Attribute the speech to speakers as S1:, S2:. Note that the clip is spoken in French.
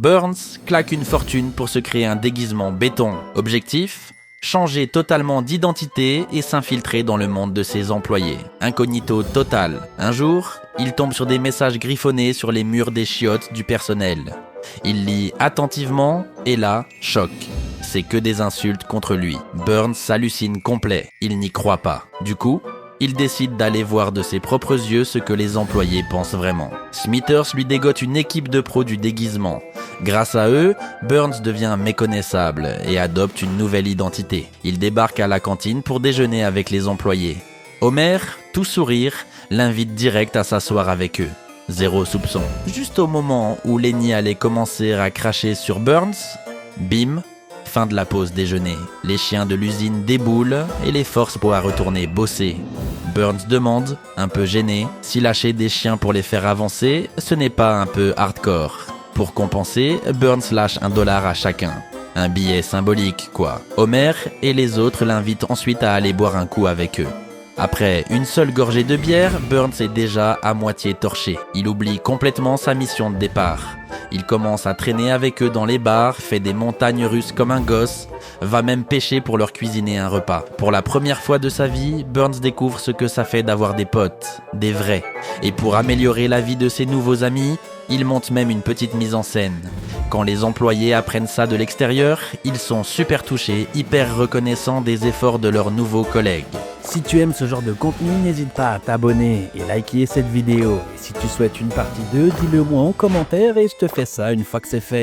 S1: Burns claque une fortune pour se créer un déguisement béton. Objectif ? Changer totalement d'identité et s'infiltrer dans le monde de ses employés. Incognito total. Un jour, il tombe sur des messages griffonnés sur les murs des chiottes du personnel. Il lit attentivement et là, choc. C'est que des insultes contre lui. Burns s'hallucine complet. Il n'y croit pas. Du coup, il décide d'aller voir de ses propres yeux ce que les employés pensent vraiment. Smithers lui dégote une équipe de pros du déguisement. Grâce à eux, Burns devient méconnaissable et adopte une nouvelle identité. Il débarque à la cantine pour déjeuner avec les employés. Homer, tout sourire, l'invite direct à s'asseoir avec eux. Zéro soupçon. Juste au moment où Lenny allait commencer à cracher sur Burns, bim, fin de la pause déjeuner. Les chiens de l'usine déboulent et les forces pour retourner bosser. Burns demande, un peu gêné, si lâcher des chiens pour les faire avancer, ce n'est pas un peu hardcore. Pour compenser, Burns lâche $1 à chacun. Un billet symbolique, quoi. Homer et les autres l'invitent ensuite à aller boire un coup avec eux. Après une seule gorgée de bière, Burns est déjà à moitié torché. Il oublie complètement sa mission de départ. Il commence à traîner avec eux dans les bars, fait des montagnes russes comme un gosse, va même pêcher pour leur cuisiner un repas. Pour la première fois de sa vie, Burns découvre ce que ça fait d'avoir des potes, des vrais. Et pour améliorer la vie de ses nouveaux amis, il monte même une petite mise en scène. Quand les employés apprennent ça de l'extérieur, ils sont super touchés, hyper reconnaissants des efforts de leurs nouveaux collègues.
S2: Si tu aimes ce genre de contenu, n'hésite pas à t'abonner et liker cette vidéo. Et si tu souhaites une partie 2, dis-le moi en commentaire et je te fais ça une fois que c'est fait.